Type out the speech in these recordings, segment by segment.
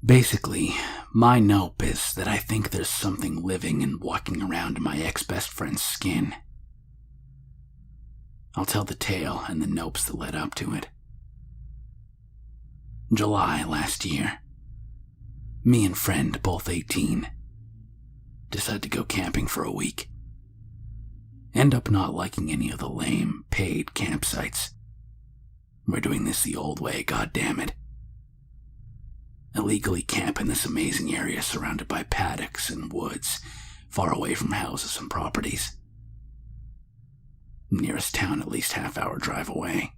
Basically, my nope is that I think there's something living and walking around in my ex-best friend's skin. I'll tell the tale and the nopes that led up to it. July last year. Me and friend, both 18, decide to go camping for a week. End up not liking any of the lame, paid campsites. We're doing this the old way, goddammit. Illegally camp in this amazing area surrounded by paddocks and woods, far away from houses and properties. Nearest town at least half-hour drive away.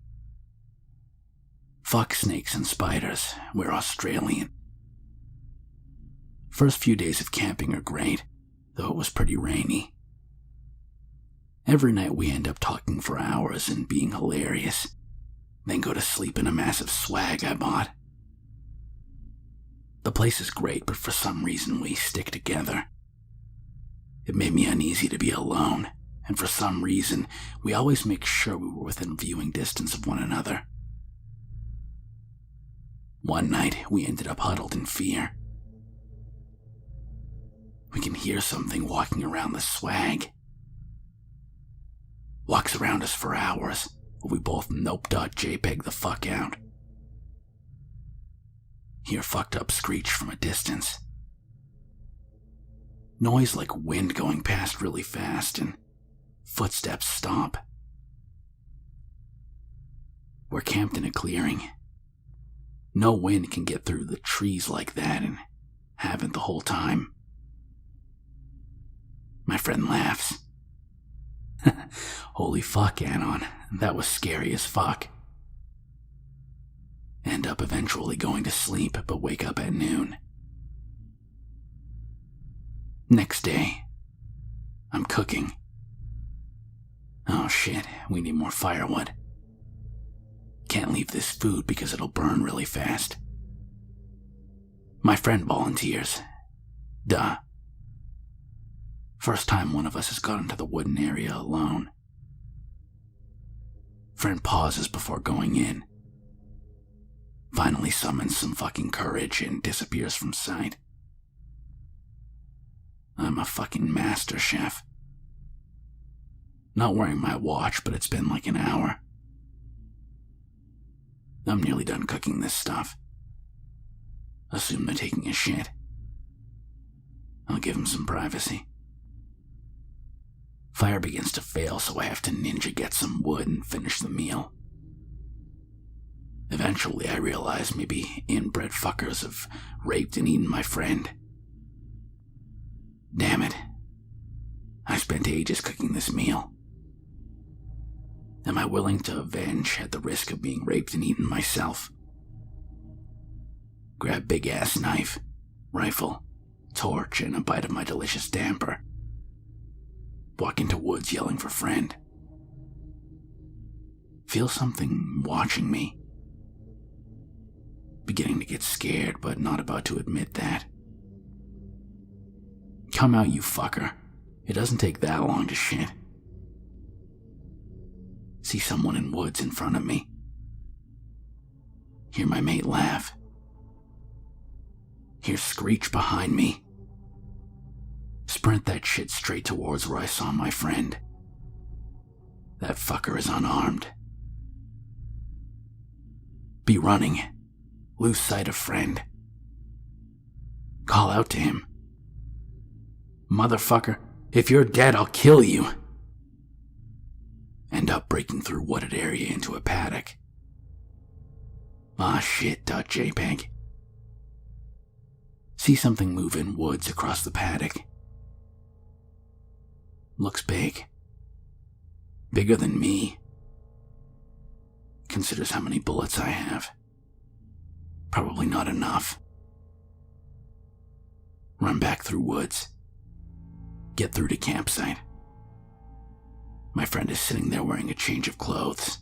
Fuck snakes and spiders, we're Australian. First few days of camping are great, though it was pretty rainy. Every night we end up talking for hours and being hilarious, then go to sleep in a massive swag I bought. The place is great, but for some reason we stick together. It made me uneasy to be alone, and for some reason we always make sure we were within viewing distance of one another. One night we ended up huddled in fear. We can hear something walking around the swag. Walks around us for hours, but we both nope.jpg the fuck out. Hear fucked up screech from a distance. Noise like wind going past really fast and footsteps stop. We're camped in a clearing. No wind can get through the trees like that and haven't the whole time. My friend laughs. Holy fuck, Anon, that was scary as fuck. End up eventually going to sleep, but wake up at noon. Next day, I'm cooking. Oh shit, we need more firewood. Can't leave this food because it'll burn really fast. My friend volunteers. Duh. First time one of us has gone into the wooden area alone. Friend pauses before going in. Finally summons some fucking courage and disappears from sight. I'm a fucking master chef. Not wearing my watch, but it's been like an hour. I'm nearly done cooking this stuff. Assume they're taking a shit. I'll give them some privacy. Fire begins to fail, so I have to ninja get some wood and finish the meal. Eventually, I realize maybe inbred fuckers have raped and eaten my friend. Damn it. I spent ages cooking this meal. Am I willing to avenge at the risk of being raped and eaten myself? Grab big-ass knife, rifle, torch, and a bite of my delicious damper. Walk into woods yelling for friend. Feel something watching me. Beginning to get scared, but not about to admit that. Come out, you fucker. It doesn't take that long to shit. See someone in woods in front of me. Hear my mate laugh. Hear screech behind me. Sprint that shit straight towards where I saw my friend. That fucker is unarmed. Be running. Lose sight of friend. Call out to him. Motherfucker, if you're dead, I'll kill you. End up breaking through wooded area into a paddock. Ah shit, .jpg. See something move in woods across the paddock. Looks big. Bigger than me. Considers how many bullets I have. Probably not enough. Run back through woods. Get through to campsite. My friend is sitting there wearing a change of clothes.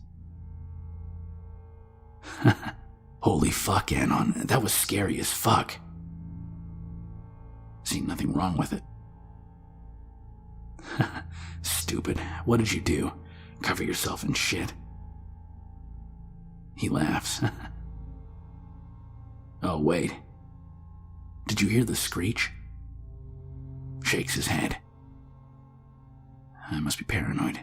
Holy fuck, Anon, that was scary as fuck. See nothing wrong with it. Stupid, what did you do? Cover yourself in shit. He laughs. Oh wait, Did you hear the screech? Shakes his head. I must be paranoid.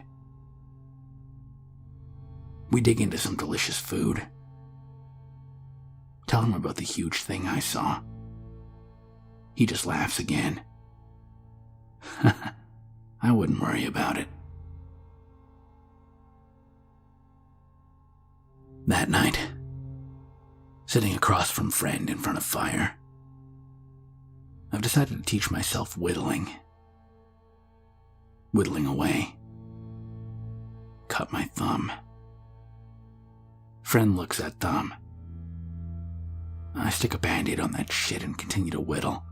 We dig into some delicious food. Tell him about the huge thing I saw. He just laughs again. I wouldn't worry about it. That night, sitting across from friend in front of fire, I've decided to teach myself whittling. Whittling away. Cut my thumb. Friend looks at thumb. I stick a band-aid on that shit and continue to whittle.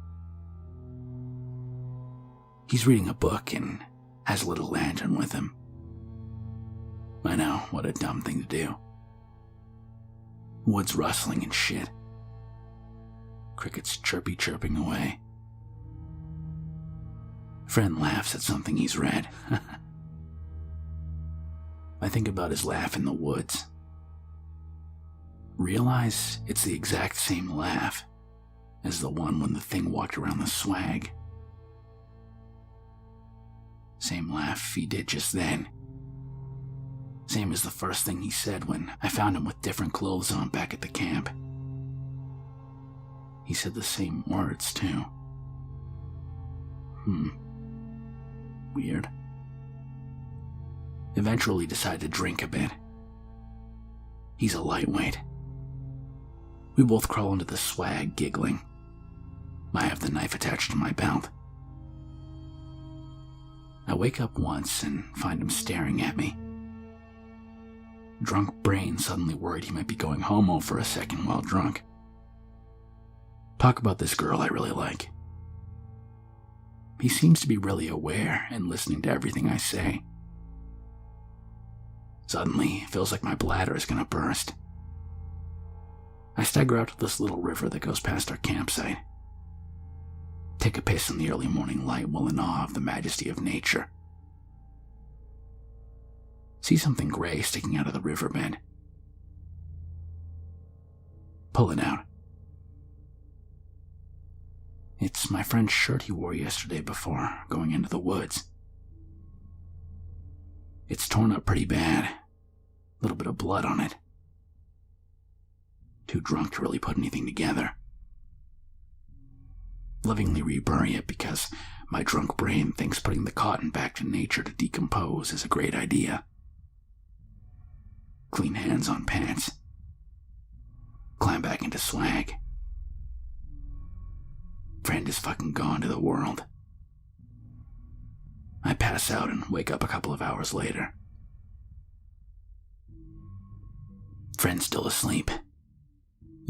He's reading a book and has a little lantern with him. I know, what a dumb thing to do. Wood's rustling and shit. Crickets chirping away. Friend laughs at something he's read. I think about his laugh in the woods. Realize it's the exact same laugh as the one when the thing walked around the swag. Same laugh he did just then. Same as the first thing he said when I found him with different clothes on back at the camp. He said the same words, too. Weird. Eventually decided to drink a bit. He's a lightweight. We both crawl into the swag, giggling. I have the knife attached to my belt. I wake up once and find him staring at me. Drunk brain suddenly worried he might be going homo for a second while drunk. Talk about this girl I really like. He seems to be really aware and listening to everything I say. Suddenly, it feels like my bladder is gonna burst. I stagger out to this little river that goes past our campsite. Take a piss in the early morning light while in awe of the majesty of nature. See something gray sticking out of the riverbed. Pull it out. It's my friend's shirt he wore yesterday before going into the woods. It's torn up pretty bad. A little bit of blood on it. Too drunk to really put anything together. Lovingly rebury it because my drunk brain thinks putting the cotton back to nature to decompose is a great idea. Clean hands on pants. Climb back into swag. Friend is fucking gone to the world. I pass out and wake up a couple of hours later. Friend's still asleep.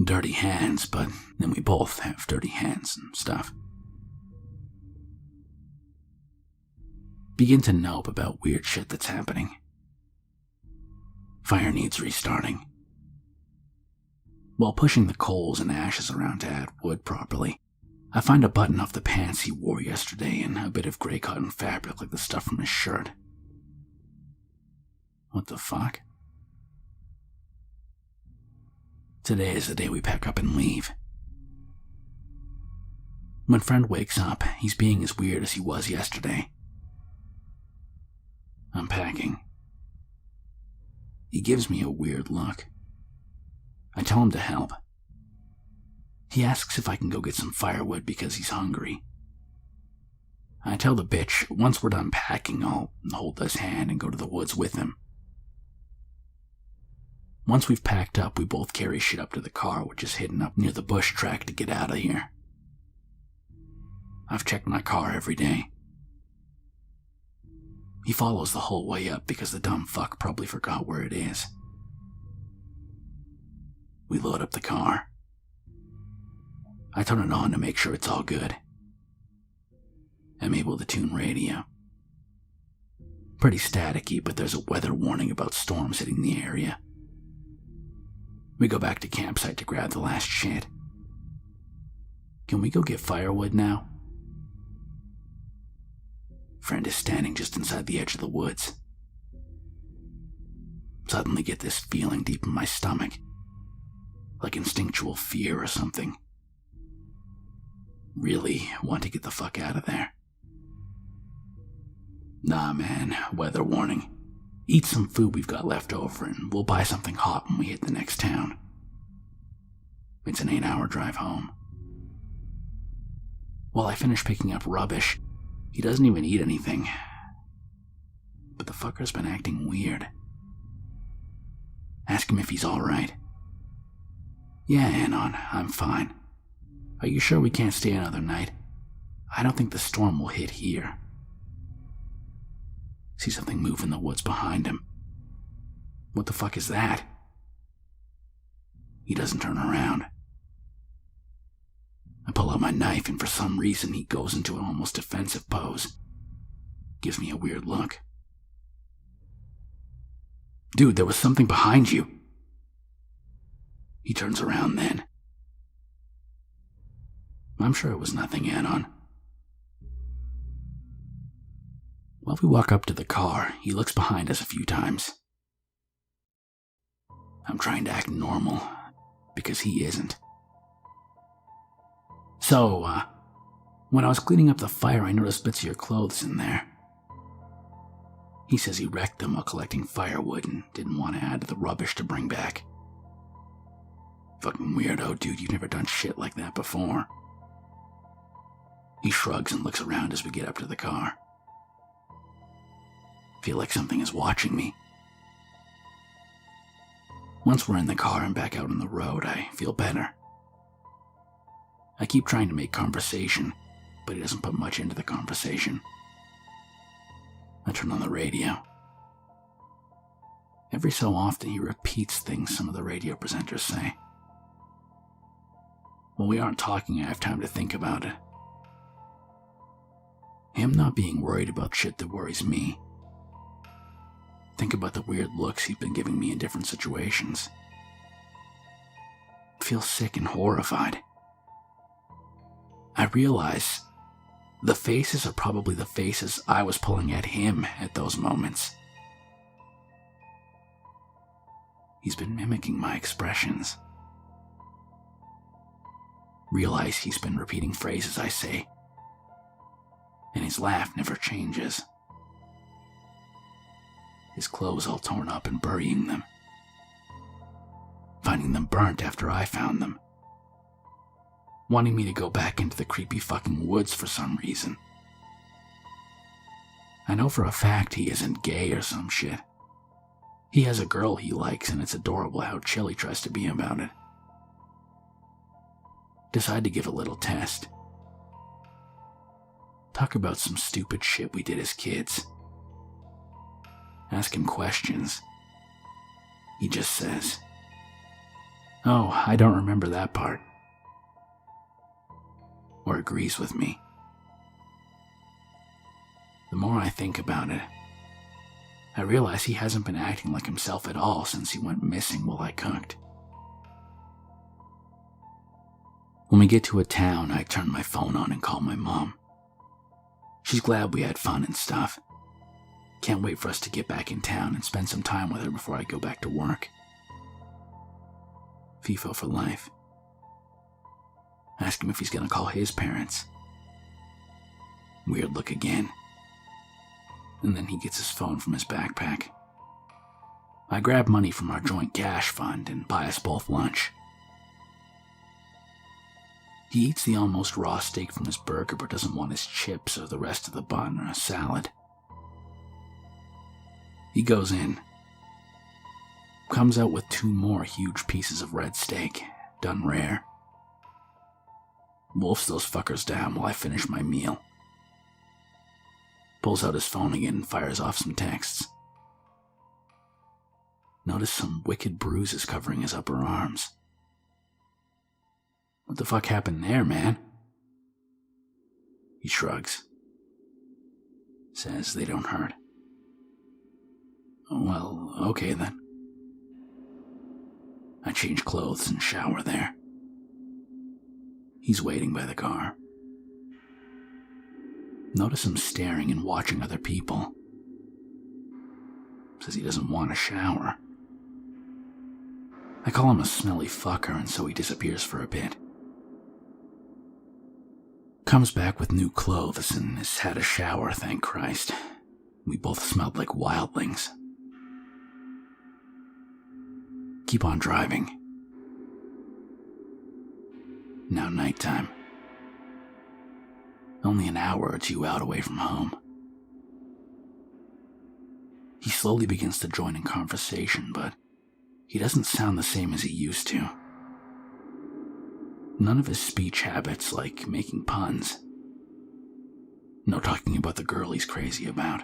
Dirty hands, but then we both have dirty hands and stuff. Begin to nope about weird shit that's happening. Fire needs restarting. While pushing the coals and ashes around to add wood properly, I find a button off the pants he wore yesterday and a bit of gray cotton fabric like the stuff from his shirt. What the fuck? Today is the day we pack up and leave. When friend wakes up, he's being as weird as he was yesterday. I'm packing. He gives me a weird look. I tell him to help. He asks if I can go get some firewood because he's hungry. I tell the bitch once we're done packing, I'll hold his hand and go to the woods with him. Once we've packed up, we both carry shit up to the car, which is hidden up near the bush track to get out of here. I've checked my car every day. He follows the whole way up because the dumb fuck probably forgot where it is. We load up the car. I turn it on to make sure it's all good. I'm able to tune radio. Pretty staticky, but there's a weather warning about storms hitting the area. We go back to campsite to grab the last shit. Can we go get firewood now? Friend is standing just inside the edge of the woods. Suddenly get this feeling deep in my stomach, like instinctual fear or something. really want to get the fuck out of there. Nah, man, weather warning. Eat some food we've got left over and we'll buy something hot when we hit the next town. It's an 8-hour drive home. While I finish picking up rubbish, he doesn't even eat anything. But the fucker's been acting weird. Ask him if he's alright. Yeah, Anon, I'm fine. Are you sure we can't stay another night? I don't think the storm will hit here. See something move in the woods behind him. What the fuck is that? He doesn't turn around. I pull out my knife and for some reason he goes into an almost defensive pose. Gives me a weird look. Dude, there was something behind you. He turns around then. I'm sure it was nothing, Anon. While we walk up to the car, he looks behind us a few times. I'm trying to act normal, because he isn't. So, when I was cleaning up the fire, I noticed bits of your clothes in there. He says he wrecked them while collecting firewood and didn't want to add to the rubbish to bring back. Fucking weirdo, dude, you've never done shit like that before. He shrugs and looks around as we get up to the car. Feel like something is watching me. Once we're in the car and back out on the road, I feel better. I keep trying to make conversation, but he doesn't put much into the conversation. I turn on the radio. Every so often he repeats things some of the radio presenters say. When we aren't talking, I have time to think about it. Him not being worried about shit that worries me. Think about the weird looks he's been giving me in different situations. Feel sick and horrified. I realize the faces are probably the faces I was pulling at him at those moments. He's been mimicking my expressions. Realize he's been repeating phrases I say, and his laugh never changes. His clothes all torn up and burying them. Finding them burnt after I found them. Wanting me to go back into the creepy fucking woods for some reason. I know for a fact he isn't gay or some shit. He has a girl he likes and it's adorable how chill he tries to be about it. Decide to give a little test. Talk about some stupid shit we did as kids. Ask him questions. He just says, "Oh, I don't remember that part." Or agrees with me. The more I think about it, I realize he hasn't been acting like himself at all since he went missing while I cooked. When we get to a town, I turn my phone on and call my mom. She's glad we had fun and stuff. Can't wait for us to get back in town and spend some time with her before I go back to work. FIFO for life. Ask him if he's gonna call his parents. Weird look again. And then he gets his phone from his backpack. I grab money from our joint cash fund and buy us both lunch. He eats the almost raw steak from his burger but doesn't want his chips or the rest of the bun or a salad. He goes in. Comes out with 2 more huge pieces of red steak, done rare. Wolfs those fuckers down while I finish my meal. Pulls out his phone again and fires off some texts. Notice some wicked bruises covering his upper arms. What the fuck happened there, man? He shrugs. Says they don't hurt. Well, okay then. I change clothes and shower there. He's waiting by the car. Notice him staring and watching other people. Says he doesn't want a shower. I call him a smelly fucker and so he disappears for a bit. Comes back with new clothes and has had a shower, thank Christ. We both smelled like wildlings. Keep on driving. Now nighttime. Only an hour or two out away from home. He slowly begins to join in conversation, but he doesn't sound the same as he used to. None of his speech habits, like making puns. No talking about the girl he's crazy about.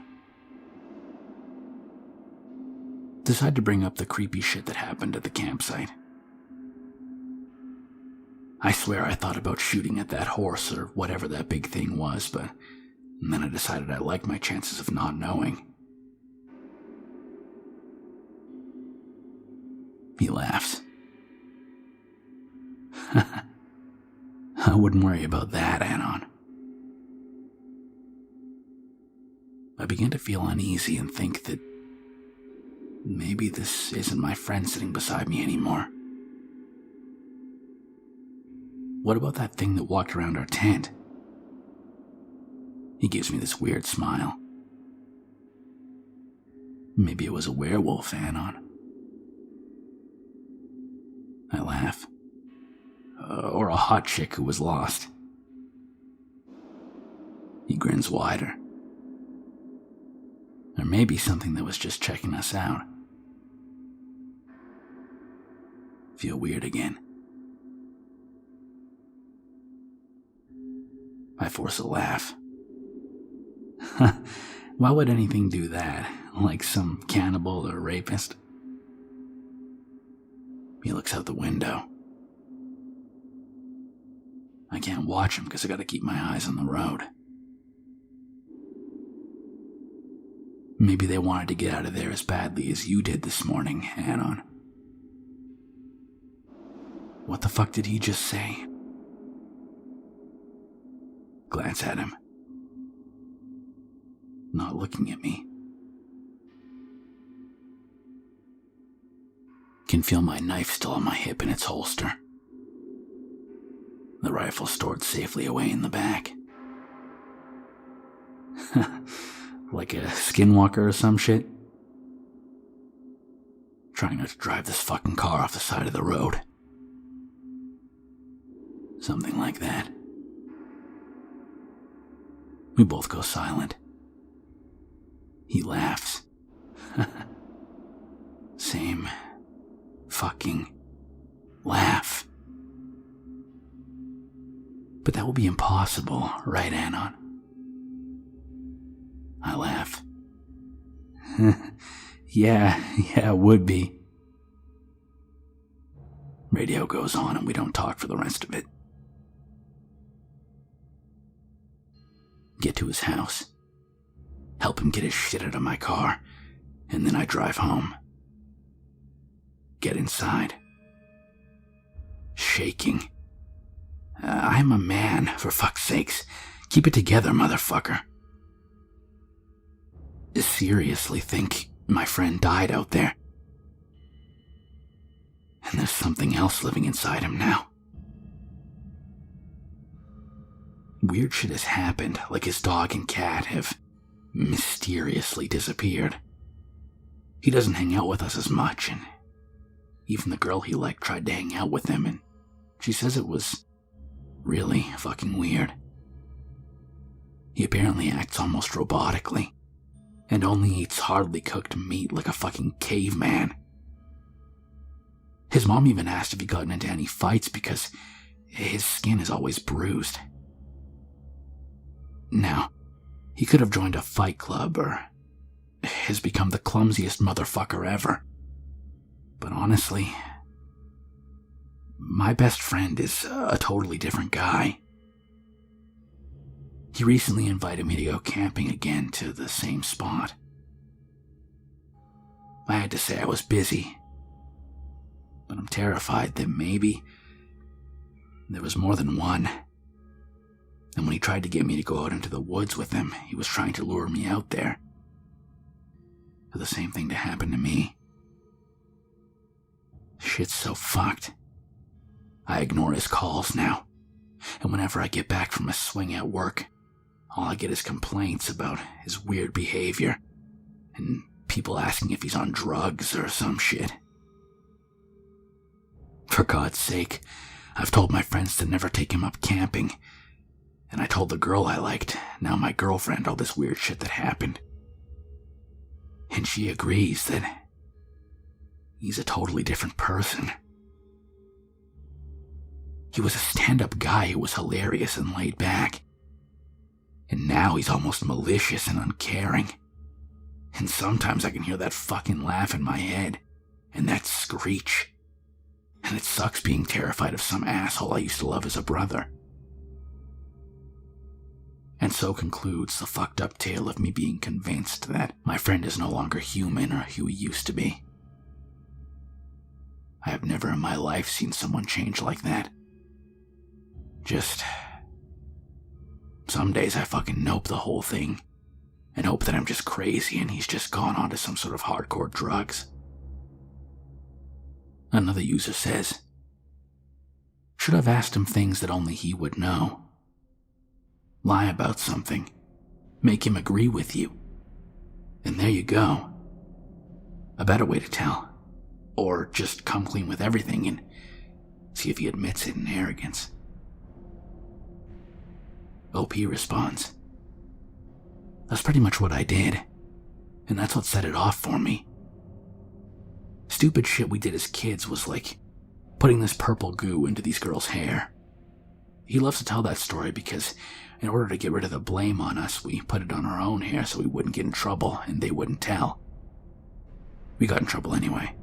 Decide to bring up the creepy shit that happened at the campsite. I swear I thought about shooting at that horse or whatever that big thing was, but then I decided I liked my chances of not knowing. He laughs. I wouldn't worry about that, Anon. I begin to feel uneasy and think that maybe this isn't my friend sitting beside me anymore. What about that thing that walked around our tent? He gives me this weird smile. Maybe it was a werewolf, Anon. I laugh. Or a hot chick who was lost. He grins wider. Or maybe something that was just checking us out. Feel weird again. I force a laugh. Why would anything do that? Like some cannibal or rapist? He looks out the window. I can't watch him because I gotta keep my eyes on the road. Maybe they wanted to get out of there as badly as you did this morning, Anon. What the fuck did he just say? Glance at him. Not looking at me. Can feel my knife still on my hip in its holster. The rifle stored safely away in the back. Like a skinwalker or some shit. Trying not to drive this fucking car off the side of the road. Something like that. We both go silent. He laughs. Same fucking laugh. But that will be impossible, right, Anon? I laugh. Yeah, it would be. Radio goes on and we don't talk for the rest of it. Get to his house. Help him get his shit out of my car. And then I drive home. Get inside. Shaking. I'm a man, for fuck's sakes. Keep it together, motherfucker. Seriously think my friend died out there. And there's something else living inside him now. Weird shit has happened, like his dog and cat have mysteriously disappeared. He doesn't hang out with us as much, and even the girl he liked tried to hang out with him, and she says it was really fucking weird. He apparently acts almost robotically, and only eats hardly cooked meat like a fucking caveman. His mom even asked if he gotten into any fights because his skin is always bruised. Now, he could have joined a fight club or has become the clumsiest motherfucker ever. But honestly, my best friend is a totally different guy. He recently invited me to go camping again to the same spot. I had to say I was busy, but I'm terrified that maybe there was more than one. And when he tried to get me to go out into the woods with him, he was trying to lure me out there for the same thing to happen to me. Shit's so fucked. I ignore his calls now, And whenever I get back from a swing at work, all I get is complaints about his weird behavior and people asking if he's on drugs or some shit. For God's sake, I've told my friends to never take him up camping, and I told the girl I liked, now my girlfriend, all this weird shit that happened. And she agrees that he's a totally different person. He was a stand-up guy who was hilarious and laid back. And now he's almost malicious and uncaring. And sometimes I can hear that fucking laugh in my head, and that screech. And it sucks being terrified of some asshole I used to love as a brother. And so concludes the fucked up tale of me being convinced that my friend is no longer human or who he used to be. I have never in my life seen someone change like that. Just... some days I fucking nope the whole thing and hope that I'm just crazy and he's just gone on to some sort of hardcore drugs. Another user says, should have asked him things that only he would know. Lie about something. Make him agree with you. And there you go. A better way to tell. Or just come clean with everything and see if he admits it in arrogance. OP responds, that's pretty much what I did. And that's what set it off for me. Stupid shit we did as kids was like putting this purple goo into these girls' hair. He loves to tell that story because in order to get rid of the blame on us, we put it on our own hair so we wouldn't get in trouble and they wouldn't tell. We got in trouble anyway.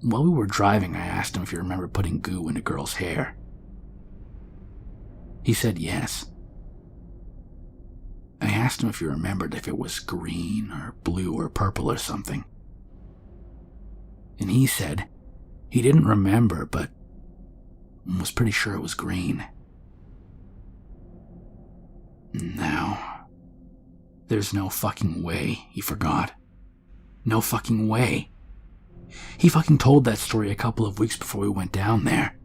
While we were driving, I asked him if he remembered putting goo into girls' hair. He said yes. I asked him if he remembered if it was green or blue or purple or something. And he said he didn't remember, but was pretty sure it was green. Now, there's no fucking way he forgot. No fucking way. He fucking told that story a couple of weeks before we went down there.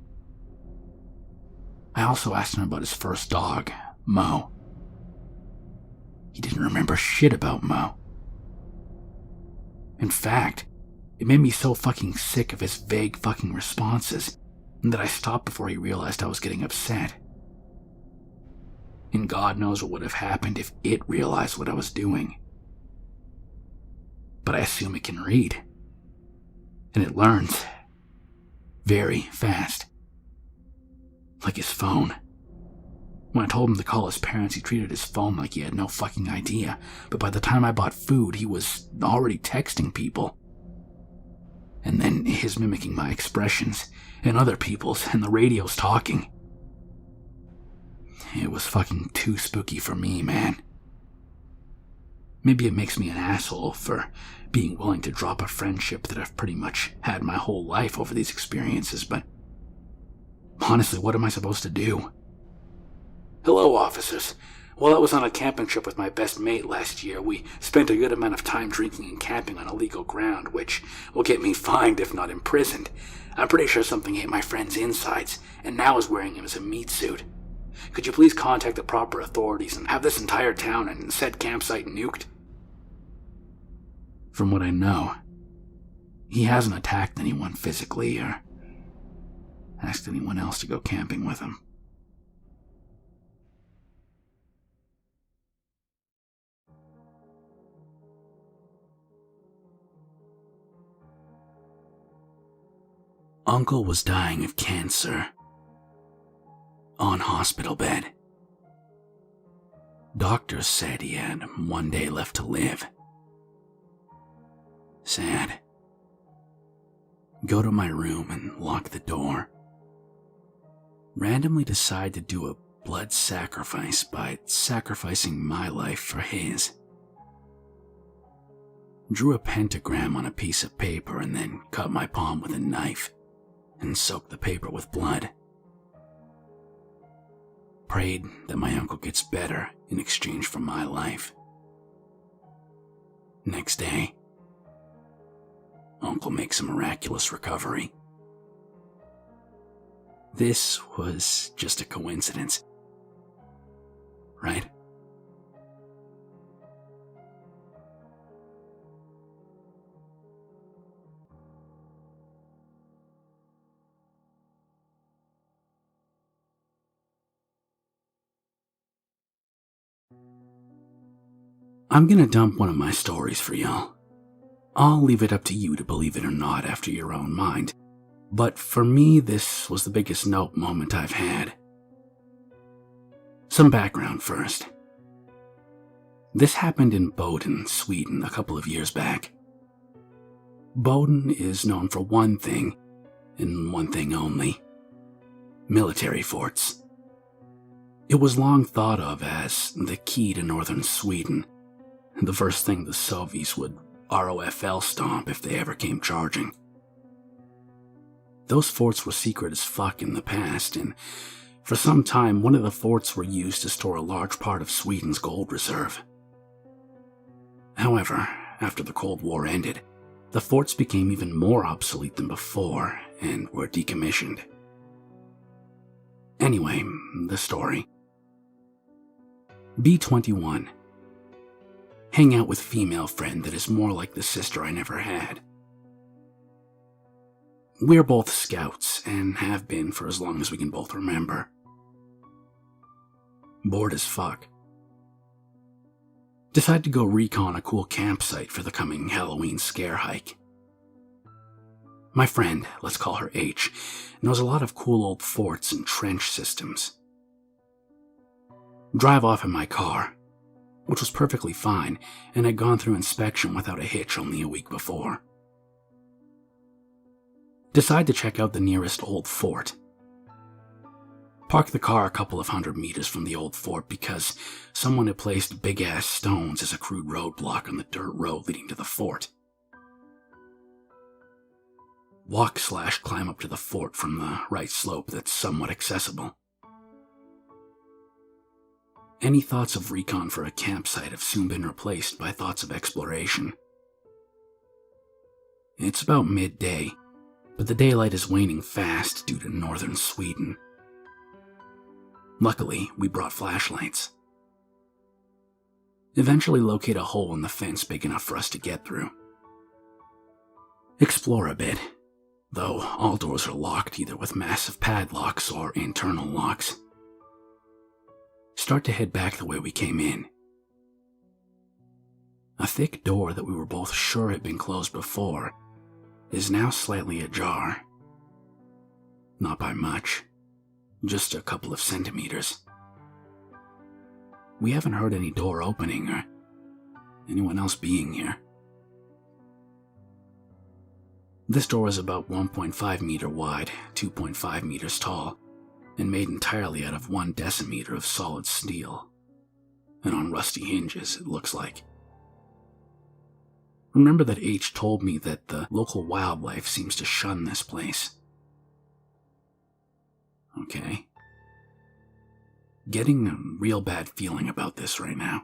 I also asked him about his first dog, Mo. He didn't remember shit about Mo. In fact, it made me so fucking sick of his vague fucking responses that I stopped before he realized I was getting upset. And God knows what would have happened if it realized what I was doing. But I assume it can read. And it learns. Very fast. Like his phone. When I told him to call his parents, he treated his phone like he had no fucking idea. But by the time I bought food, he was already texting people. And then his mimicking my expressions, and other people's, and the radio's talking. It was fucking too spooky for me, man. Maybe it makes me an asshole for being willing to drop a friendship that I've pretty much had my whole life over these experiences, but honestly, what am I supposed to do? Hello, officers. While I was on a camping trip with my best mate last year, we spent a good amount of time drinking and camping on illegal ground, which will get me fined if not imprisoned. I'm pretty sure something ate my friend's insides, and now is wearing him as a meat suit. Could you please contact the proper authorities and have this entire town and said campsite nuked? From what I know, he hasn't attacked anyone physically or asked anyone else to go camping with him. Uncle was dying of cancer. On hospital bed. Doctors said he had one day left to live. Sad. Go to my room and lock the door. Randomly decide to do a blood sacrifice by sacrificing my life for his. Drew a pentagram on a piece of paper and then cut my palm with a knife and soaked the paper with blood. Prayed that my uncle gets better in exchange for my life. Next day, Uncle makes a miraculous recovery. This was just a coincidence, right? I'm gonna dump one of my stories for y'all. I'll leave it up to you to believe it or not after your own mind. But for me, this was the biggest nope moment I've had. Some background first. This happened in Boden, Sweden, a couple of years back. Boden is known for one thing, and one thing only: military forts. It was long thought of as the key to northern Sweden, the first thing the Soviets would ROFL stomp if they ever came charging. Those forts were secret as fuck in the past, and for some time one of the forts were used to store a large part of Sweden's gold reserve. However, after the Cold War ended, the forts became even more obsolete than before and were decommissioned. Anyway, the story. B21. Hang out with female friend that is more like the sister I never had. We're both scouts and have been for as long as we can both remember. Bored as fuck. Decide to go recon a cool campsite for the coming Halloween scare hike. My friend, let's call her H, knows a lot of cool old forts and trench systems. Drive off in my car, which was perfectly fine and had gone through inspection without a hitch only a week before. Decide to check out the nearest old fort. Park the car a couple of 100 meters from the old fort because someone had placed big-ass stones as a crude roadblock on the dirt road leading to the fort. Walk/climb up to the fort from the right slope that's somewhat accessible. Any thoughts of recon for a campsite have soon been replaced by thoughts of exploration. It's about midday, but the daylight is waning fast due to northern Sweden. Luckily, we brought flashlights. Eventually locate a hole in the fence big enough for us to get through. Explore a bit, though all doors are locked either with massive padlocks or internal locks. Start to head back the way we came in. A thick door that we were both sure had been closed before is now slightly ajar. Not by much, just a couple of centimeters. We haven't heard any door opening or anyone else being here. This door is about 1.5 meter wide, 2.5 meters tall, and made entirely out of 1 decimeter of solid steel. And on rusty hinges, it looks like. Remember that H told me that the local wildlife seems to shun this place. Okay. Getting a real bad feeling about this right now.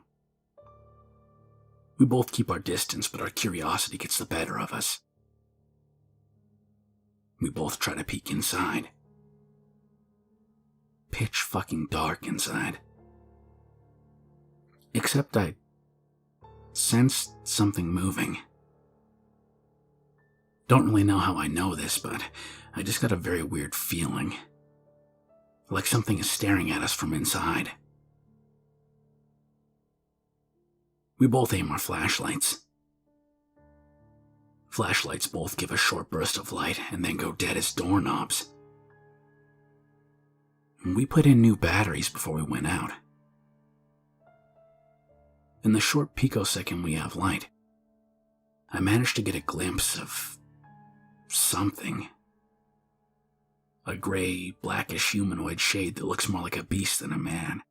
We both keep our distance, but our curiosity gets the better of us. We both try to peek inside. Pitch fucking dark inside. Except I sensed something moving. Don't really know how I know this, but I just got a very weird feeling. Like something is staring at us from inside. We both aim our flashlights. Flashlights both give a short burst of light and then go dead as doorknobs. We put in new batteries before we went out. In the short picosecond we have light, I managed to get a glimpse of something. A gray, blackish humanoid shade that looks more like a beast than a man.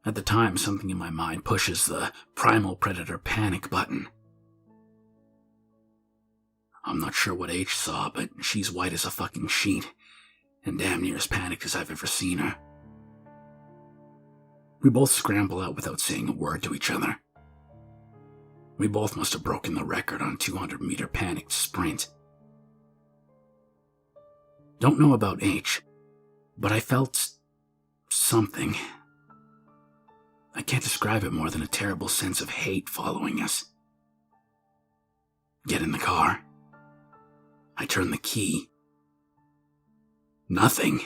At the time, something in my mind pushes the primal predator panic button. I'm not sure what H saw, but she's white as a fucking sheet, and damn near as panicked as I've ever seen her. We both scramble out without saying a word to each other. We both must have broken the record on 200-meter panicked sprint. Don't know about H, but I felt something. I can't describe it more than a terrible sense of hate following us. Get in the car. I turn the key. Nothing.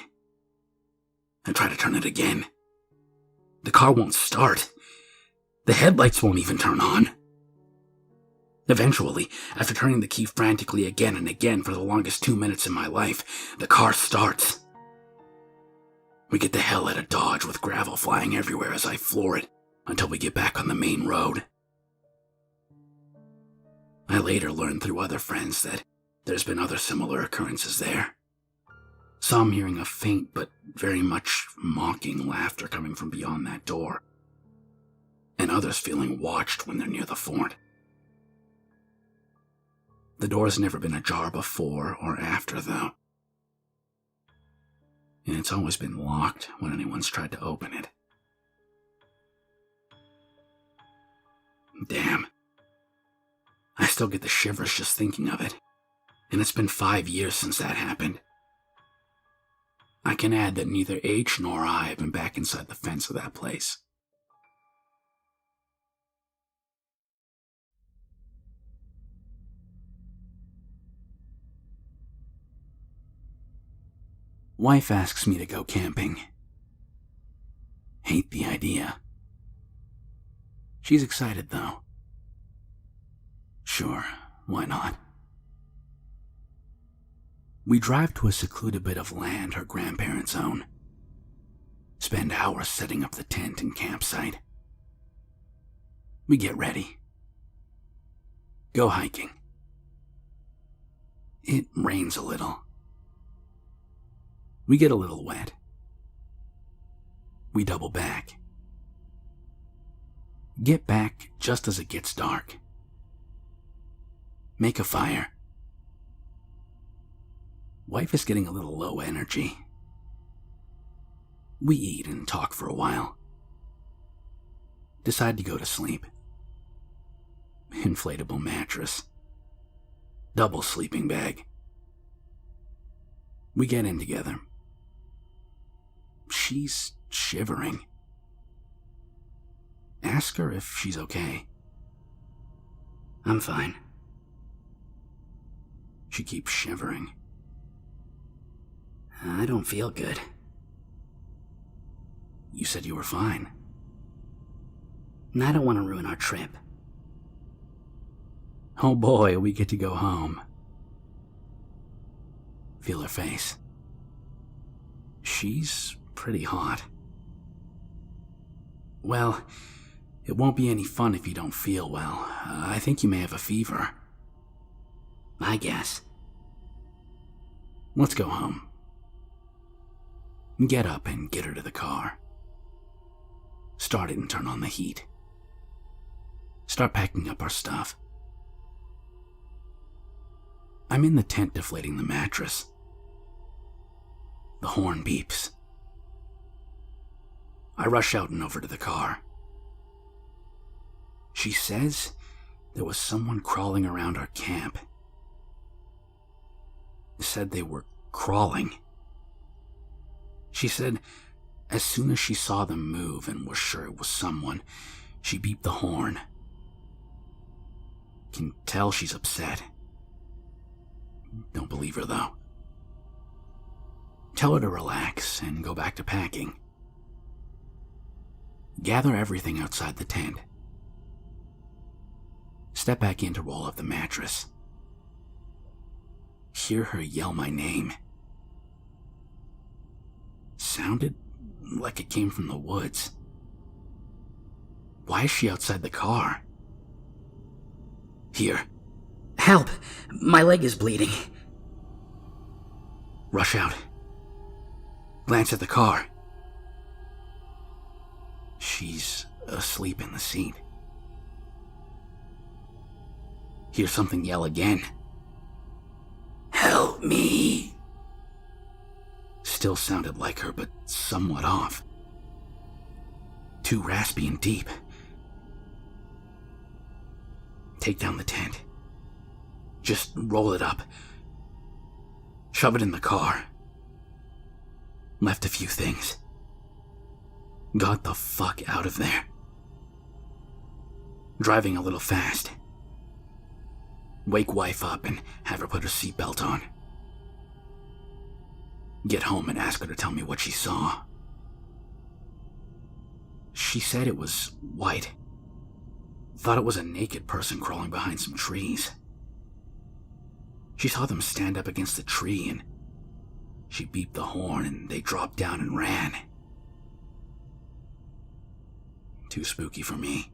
I try to turn it again. The car won't start. The headlights won't even turn on. Eventually, after turning the key frantically again and again for the longest 2 minutes in my life, the car starts. We get the hell out of Dodge with gravel flying everywhere as I floor it until we get back on the main road. I later learned through other friends that there's been other similar occurrences there. Some hearing a faint but very much mocking laughter coming from beyond that door, and others feeling watched when they're near the fort. The door's never been ajar before or after, though. And it's always been locked when anyone's tried to open it. Damn. I still get the shivers just thinking of it, and it's been 5 years since that happened. I can add that neither H nor I have been back inside the fence of that place. Wife asks me to go camping. Hate the idea. She's excited, though. Sure, why not? We drive to a secluded bit of land her grandparents own. Spend hours setting up the tent and campsite. We get ready. Go hiking. It rains a little. We get a little wet. We double back. Get back just as it gets dark. Make a fire. Wife is getting a little low energy. We eat and talk for a while. Decide to go to sleep. Inflatable mattress. Double sleeping bag. We get in together. She's shivering. Ask her if she's okay. I'm fine. She keeps shivering. I don't feel good. You said you were fine. I don't want to ruin our trip. Oh boy, we get to go home. Feel her face. She's pretty hot. Well, it won't be any fun if you don't feel well. I think you may have a fever. I guess. Let's go home. Get up and get her to the car. Start it and turn on the heat. Start packing up our stuff. I'm in the tent deflating the mattress. The horn beeps. I rush out and over to the car. She says there was someone crawling around our camp. Said they were crawling. She said as soon as she saw them move and was sure it was someone, she beeped the horn. Can tell she's upset. Don't believe her, though. Tell her to relax and go back to packing. Gather everything outside the tent. Step back in to roll up the mattress. Hear her yell my name. Sounded like it came from the woods. Why is she outside the car? Here. Help! My leg is bleeding. Rush out. Glance at the car. She's asleep in the seat. Hear something yell again. Help me! Still sounded like her, but somewhat off. Too raspy and deep. Take down the tent. Just roll it up. Shove it in the car. Left a few things. Got the fuck out of there. Driving a little fast. Wake wife up and have her put her seatbelt on. Get home and ask her to tell me what she saw. She said it was white. Thought it was a naked person crawling behind some trees. She saw them stand up against the tree and she beeped the horn and they dropped down and ran. Too spooky for me.